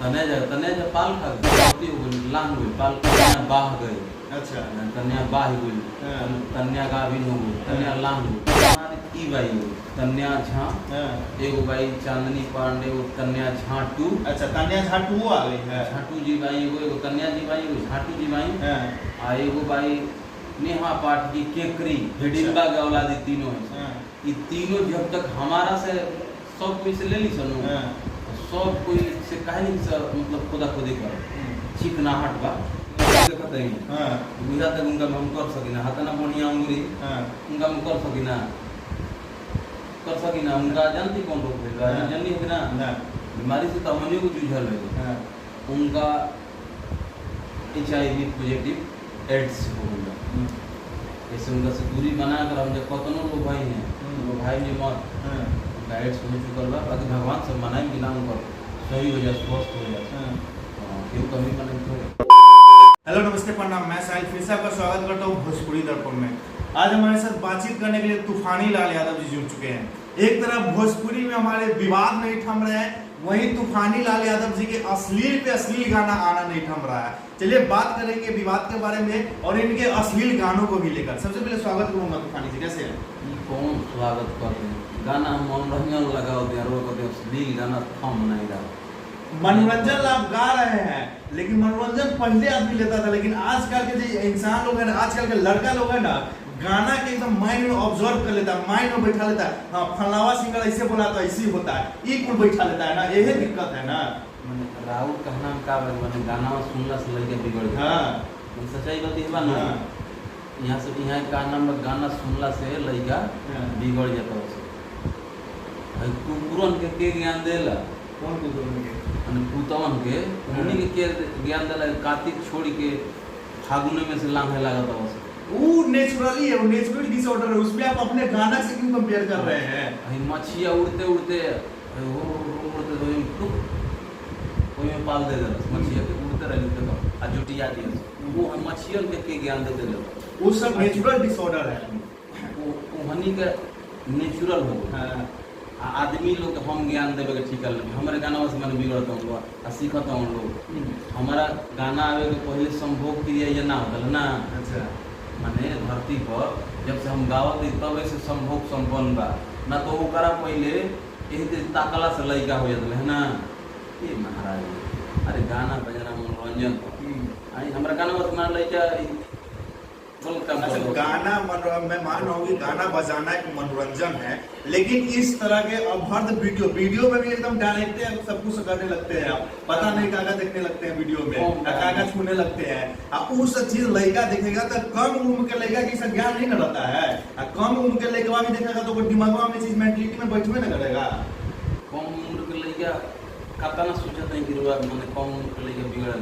तने पाल खा गई लांग गई पाल बाह गई। अच्छा तन्या बाह गई तन्या गाभिन हो गई तन्या लांग गई ई बाई तन्या झा एगो बाई चांदनी पांडे वो तन्या झाटू। अच्छा तन्या झाटू आ गई है। झाटू जी बाई एगो तन्या जी बाई एगो झाटू जी बाई आ एगो बाई नेहा पाठ की केकरी हिडिंबा के औलादी तीनों है। ये तीनों जब तक हमारा से सब कोई से ले ली सनो सब कोई से कहे नहीं सर मतलब खुदा खुदी कर चिकनाहट बा देखत है। हां बुझा तक उनका हम कर सकिना हाथ ना बढ़िया अंगुरी उनका हम कर सकिना उनका जानती कौन रोग है जानी है ना बीमारी से तो हमनी को जूझल है। उनका HIV पॉजिटिव एड्स हो गया। ऐसे उनका से दूरी बनाकर हम जब कतनो लोग भाई हैं वो भाई ने मत उनका एड्स हो चुकल बा बाकी भगवान सब मनाए बिना उनका सही हो जाए स्वस्थ हो जाए क्यों कमी मनाई तो। हेलो नमस्ते प्रणाम, मैं साहिल फिर से आपका स्वागत करता हूँ भोजपुरी दर्पण में। आज हमारे साथ बातचीत करने के लिए तूफानी लाल यादव जी जुड़ चुके हैं। एक तरफ भोजपुरी में हमारे विवाद नहीं थम रहे हैं, वहीं तूफानी लाल यादव जी के अश्लील पे अश्लील गाना आना नहीं थम रहा है। चलिए बात करेंगे विवाद के बारे में और इनके अश्लील गानों को भी लेकर। सबसे पहले स्वागत करूंगा तूफानी जी, कैसे हैं? कौन स्वागत करते हैं गाना मनोरंजन लगाओ दे अश्लील गाना थम नहीं रहा। मनोरंजन आप गा रहे हैं लेकिन मनोरंजन पहले आदमी लेता था, लेकिन आजकल के जो इंसान लोग हैं ना, आजकल के लड़का लोग हैं ना, गाना के एकदम माइंड में ऑब्जर्व कर लेता है, माइंड में बैठा लेता है। हाँ फलावा सिंगर ऐसे बोला तो ऐसे ही होता है, ये कुल बैठा लेता है ना, यही दिक्कत है ना। राहुल कहना का मैंने गाना सुनला से लड़के बिगड़ गया। हां सच्चाई बात है ना। यहाँ से यहाँ का नाम गाना सुनला से लड़का बिगड़ जाता है। कुकुरन के ज्ञान देला कौन कुकुरन के पुतवन के उन्हीं के ज्ञान देला कार्तिक छोड़ के फागुन में से लांघे लगा था वो नेचुरली है, वो नेचुरल डिसऑर्डर है। उसमें आप अपने गाना से क्यों कंपेयर कर रहे हैं? मछिया उड़ते उड़ते तो कोई में पाल दे देला मछिया के उड़ते रही तो आ जुटिया दिया वो हम मछियन के ज्ञान दे देला वो सब नेचुरल डिसऑर्डर है। वो हनी के नेचुरल हो। हां आदमी लोग हम ज्ञान देवे के ठीक है हमारे गाना से मन बिगड़ता हूँ लोग सीखता हूँ लोग हमारा गाना आवे के पहले संभोग क्रिया ये ना होता ना। अच्छा माने धरती पर जब से हम गावत तब से संभोग संपन्न बा ना तो ओकरा पहले यही ताकला से लड़का हो जाता है ना। ये महाराज अरे गाना बजाना मनोरंजन आई हमारा गाना बस लड़का गाना मैं मान रहा हूँ कि गाना बजाना एक मनोरंजन है, लेकिन इस तरह के अभद्र वीडियो में भी एकदम डायरेक्ट सब कुछ करने लगते हैं। आप पता नहीं कागज देखने लगते हैं वीडियो में, कागज छूने लगते हैं। अब उस चीज लड़का देखेगा तो कम उम्र के लड़का की ज्ञान नहीं रहता है, कम उम्र के लड़का भी देखेगा तो दिमाग में चीज मेंटलिटी में बैठवे न करेगा। कम उम्र के लड़का कतना सोचता है कि मैंने कम उम्र के लड़का बिगड़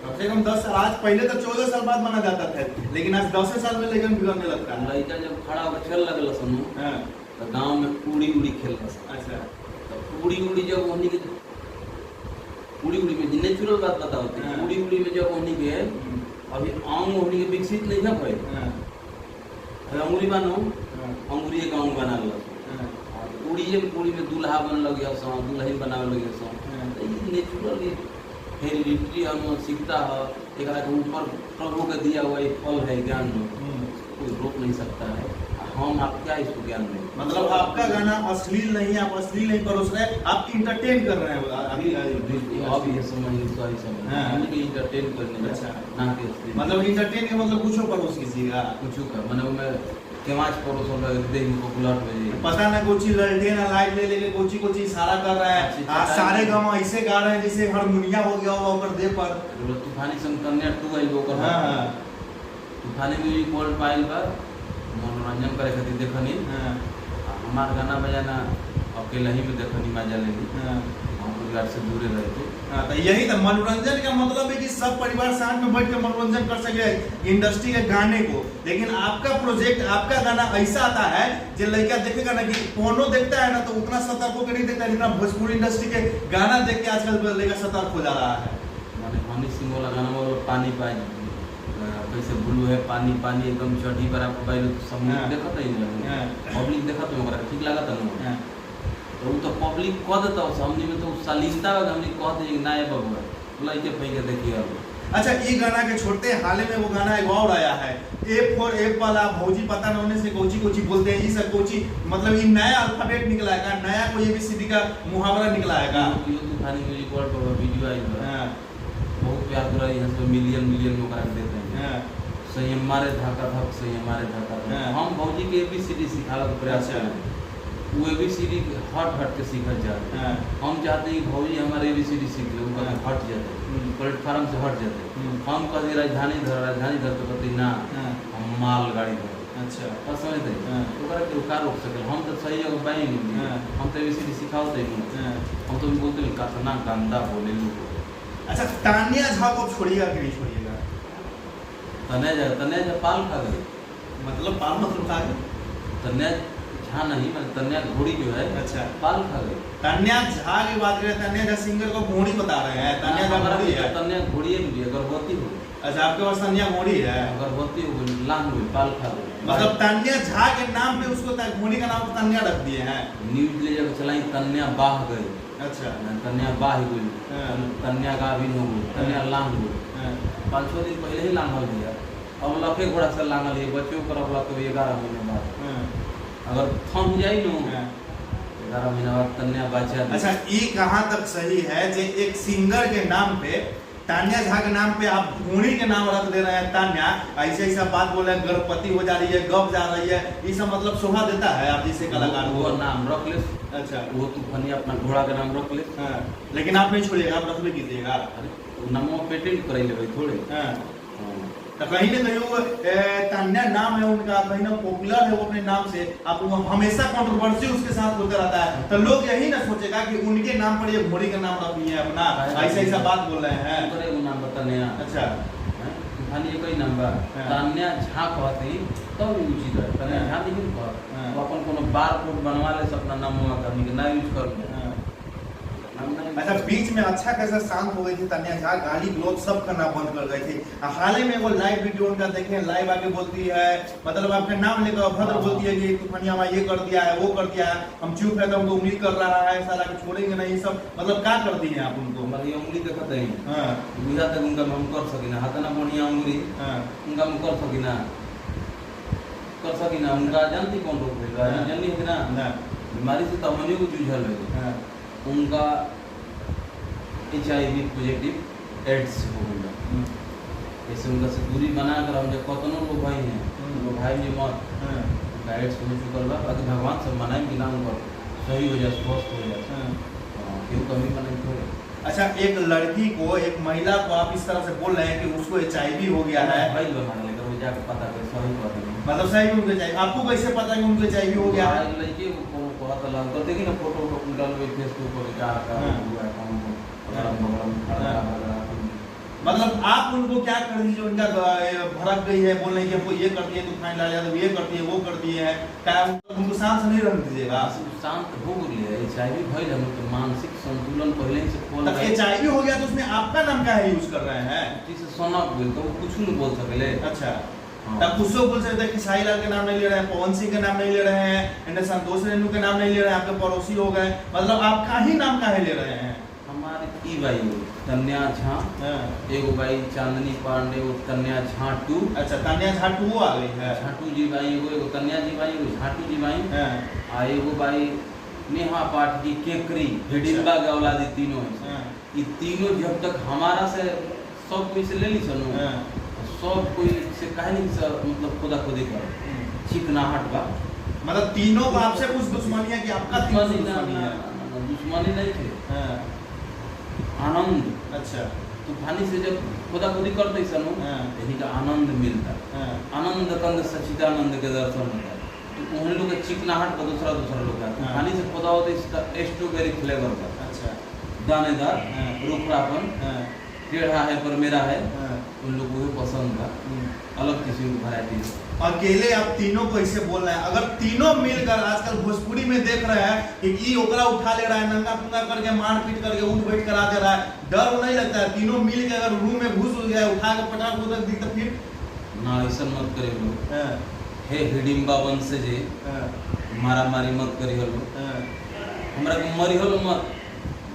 कम से कम 10 साल, आज पहले तो 14 साल बाद माना जाता था, लेकिन आज 10 साल में लेकिन बिगड़ने लगता है। लड़का जब खड़ा होकर खेल लगल सुनो तो गांव में उड़ी उड़ी खेलता। अच्छा तो उड़ी उड़ी जब उन्हीं के उड़ी उड़ी में नेचुरल बात बताओ उड़ी उड़ी में जब उन्हीं के अभी अंग उन्हीं के विकसित नहीं है भाई अंगुली बानो अंगुरी एक अंग बना लो उड़ी में दूल्हा बन लग गया सो दुल्हन बनावे लगे सो नेचुरल हेरिडिटी हम सीखता है एक ऊपर प्रभु का दिया हुआ एक फल है ज्ञान में कोई रोक नहीं सकता है। हम आप क्या इसको ज्ञान में मतलब आपका गाना अश्लील नहीं है, आप अश्लील नहीं परोस रहे, आप इंटरटेन कर रहे हैं अभी ये समझ सॉरी समझ हम के इंटरटेन करने अच्छा ना के मतलब इंटरटेन के मतलब कुछ परोस कीजिएगा कुछ कर माने मैं केवाज परोस वाला देख को बुलाट में पता ना कोची लड़के ना लाइट ले लेके कोची इशारा कर रहा है। आज सारे गांव ऐसे गा रहे हैं जैसे हारमोनिया हो गया हो ओकर दे पर तूफानी संग कन्या 2 आई ओकर। हां तूफानी म्यूजिक वर्ल्ड पाइल पर मनोरंजन करे खातिर देखनी। हमार गाना बजाना अकेले ही में देखनी मजा लेनी। हम परिवार से दूर रहते। तो यही तो मनोरंजन का मतलब है कि सब परिवार साथ में बैठ कर मनोरंजन कर सके इंडस्ट्री के गाने को। लेकिन आपका प्रोजेक्ट आपका गाना ऐसा आता है जो लड़का देखेगा ना कि पोर्नो देखता है ना तो उतना सतर्क होकर नहीं देखता जितना भोजपुरी इंडस्ट्री के गाना देख के आजकल लड़का सतर्क हो जा रहा है। माने हनी सिंह वाला गाना वो पानी पानी कैसे ब्लू है पानी पानी एकदम चढ़ी पर आप मोबाइल सब देखत है पब्लिक देखत है ओकरा ठीक लागत है ना तो वो तो पब्लिक कह देता है हमने में तो शालीनता है हमने कह दे ना है बबुआ लइके पई के देखिए। अच्छा ये गाना के छोड़ते हैं, हाल में वो गाना एक और आया है ए फॉर एप वाला, भौजी पता न होने से कोची कोची बोलते हैं, ये सब कोची मतलब ये नया अल्फाबेट निकला है, नया कोई एबीसीडी का मुहावरा निकला है का? ये तूफानी म्यूजिक वर्ल्ड पर वीडियो आई है। हां बहुत प्यार पूरा यहाँ से मिलियन मिलियन लोग रख देते हैं। हां सही हमारे धक्का धक सही हमारे धक्का धक। हाँ। हम भौजी के एबीसीडी सिखाने का प्रयास अच्छा। करें, वो एबीसीडी हट हट के सीखत जाते हैं। हम चाहते हैं कि भौजी हमारे एबीसीडी सीख ले, उनका हट जाते हैं, प्लेटफार्म से हट जाते हैं। हम कहते राजधानी धर तो कहते ना हम माल गाड़ी धर। अच्छा और समझते तो करे कि का रोक सके, हम तो सही जगह बाई नहीं, हम तो एबीसीडी सिखाओ तो हम तो बोलते हैं कितना गंदा बोले लोग। अच्छा तानिया झा को छोड़िएगा कि नहीं छोड़िएगा? तने पाल खा गए, मतलब पाल मतलब खा गए? तन्या झा नहीं मतलब तन्या घोड़ी जो है अच्छा पाल खा गए। तानिया झा की बात करें, तानिया झा सिंगर को घोड़ी बता रहे हैं, तानिया झा घोड़ी है। तन्या घोड़ी है, गर्भवती हो। अच्छा आपके पास तानिया घोड़ी है, गर्भवती हो गई, लांग हुई, पाल खा गई। मतलब तानिया झा के नाम पे उसको घोड़ी का नाम तानिया रख दिए हैं। न्यूज ले जाकर चलाई तन्या बाह गई। अच्छा तन्या बाह गई, हाँ। तन्या गाभिन हो गई, तन्या लांग हो गई। 5-6 दिन पहले ही लांगल दिया, अब लखे घोड़ा से लांगल है, बच्चों कर तो 11 महीने बाद अगर थम जाए नो 11 महीना बाद तन्या बचा। अच्छा ये कहाँ तक सही है जे एक सिंगर के नाम पे तानिया झा के नाम पे आप घोड़ी के नाम रख दे रहे हैं तान्या, ऐसे ऐसा बात बोल रहे हैं, गर्भवती हो जा रही है, गप जा रही है, ये सब मतलब शोभा देता है आप जैसे कलाकार वो नाम रख ले। अच्छा वो तूफानी अपना घोड़ा का नाम रख ले। हाँ लेकिन आप नहीं छोड़िएगा, आप रखबे कीजिएगा। अरे नामो पेटेंट कराई ले थोड़े। हाँ तो कहीं ना कहीं वो तान्या नाम है उनका, कहीं ना पॉपुलर है वो अपने नाम से, आप हमेशा कंट्रोवर्सी उसके साथ होता रहता है, तो लोग यही ना सोचेगा कि उनके नाम पर ये घोड़ी का नाम रख लिए अपना, ऐसा ऐसा बात बोल रहे हैं। करे वो नाम बताने। अच्छा तूफानी कोई नाम बा तान्या झा कहती तब उचित है। तान्या झा नहीं कह वो अपन कोनो बार कोड बनवा ले अपना नाम करने के ना यूज कर ले। अच्छा बीच में अच्छा कैसा शांत हो गई थी तान्या झा, गाली गलौज सब करना बंद कर गई थी। हाल ही में वो लाइव वीडियो उनका देखे, लाइव आके बोलती है मतलब आपके नाम लेकर अभद्र बोलती है कि तूफानी हमारा ये कर दिया है, वो कर दिया है, हम चुप है तो हमको उंगली कर रहा है, साला को छोड़ेंगे नहीं, सब मतलब क्या करती हैं आप उनको? मतलब ये उंगली देखते हैं। हां बुझा तक उनका हम कर सकिना, हाथ ना बढ़िया उंगली उनका हम कर सकिना उनका जानती कौन रोक देगा जाननी है ना बीमारी से तमनी को जूझल है। उनका HIV पॉजिटिव एड्स हो गया, ऐसे उनका से दूरी बनाकर हम जब कतनों लोग भाई हैं वो भाई में मत उनका एड्स हो चुका बा, बाकी भगवान सब मनाएं कि ना उनका सही हो जाए, स्वस्थ हो जाए, क्यों कमी मनाएं थोड़े। अच्छा एक लड़की को, एक महिला को आप इस तरह से बोल रहे हैं कि उसको HIV हो गया है, भाई बना लेकर वो जाकर पता कर सही बात है मतलब सही में उनको चाहिए, आपको कैसे पता कि उनको HIV हो गया है? लड़की को पता लगा तो देखिए ना फोटो डाल के फेसबुक पर क्या हुआ है कौन मतलब आप उनको क्या कर दीजिए, उनका भड़क गई है, बोल रही है हमको ये कर दिए तूफानी लाल यादव, ये कर दिए वो कर दिए हैं, क्या उनको शांत नहीं रहने दीजिएगा? शांत हो गई है HIV भइल हम तो मानसिक संतुलन पहले से खोल तब HIV हो गया तो उसमें आपका नाम क्या है यूज कर रहे हैं? जिसे सोना बोल तो वो कुछ नहीं बोल सकले। अच्छा तब उसको बोल सकते हैं कि साई लाल के नाम नहीं ले रहे हैं, पवन सिंह के नाम नहीं ले रहे हैं, इंद्र संतोष रेणु के नाम नहीं ले रहे हैं, आपके पड़ोसी हो गए, मतलब आपका ही नाम काहे ले रहे हैं? हमारे की भाई तन्या झा, एगो भाई चांदनी पांडे, वो तन्या झाटू। अच्छा तन्या झाटू आ गई है, झाटू जी भाई एगो तन्या जी भाई, एगो झाटू जी भाई, आ एगो भाई नेहा पाटकी केकरी हिडिंबा के औलादी तीनों है। ये तीनों जब तक हमारा से सब कोई से ले ली सनो सब कोई से कहे नहीं मतलब खुदा खुदी कर चिकनाहट बा, मतलब तीनों को आपसे कुछ दुश्मनी है कि आपका दुश्मनी है? दुश्मनी नहीं थे, आनंद। अच्छा तूफानी से जब खुदा खुदी करते सनो यही का आनंद मिलता, आनंद कंद सच्चिदानंद के दर्शन होता है, तो उन लोग के चिकनाहट का दूसरा लोग का तूफानी से खुदा होता है इसका स्ट्रॉबेरी फ्लेवर का। अच्छा दानेदार रूखरापन टेढ़ा है पर मेरा है, उन लोगों को पसंद था, अलग किसी की वैरायटी। अकेले आप तीनों को ऐसे बोल रहे हैं, अगर तीनों मिलकर आजकल भोजपुरी में देख रहे हैं कि ओकरा उठा ले रहा है, नंगा पुंगा करके मार पीट करके उठ बैठ करा दे रहा है, डर नहीं लगता है? तीनों मिल के अगर रूम में घुस गया उठा के पटाख उधर दी तो फिर ना ऐसा मत करे लोग। हे हिडिंबा वंश जे मारा मारी मत करी हलो, हमरा के मरिहल मत,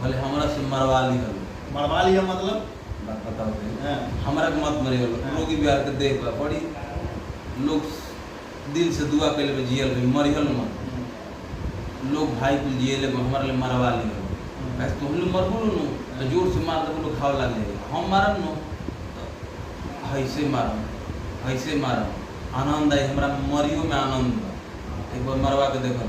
भले हमरा से मरवा लिहल। मरवा लिया मतलब बात बताओ थे। हाँ। हमरा के मत मरिहल। हाँ। रोगी बिहार के देख बा बड़ी लोग दिल से दुआ कैले बे जियल बे, मरिहल मत। लोग भाई कुल जियले बे, हमरा ले मरवा लिहल। ऐसे तुम लोग मरबो नु तो जोर से मार दे लोग खाव लागे। हम मारम नु तो ऐसे मारम, ऐसे मारम। आनंद आई हमरा, मरियो में आनंद बा। एक बार मरवा के देखल।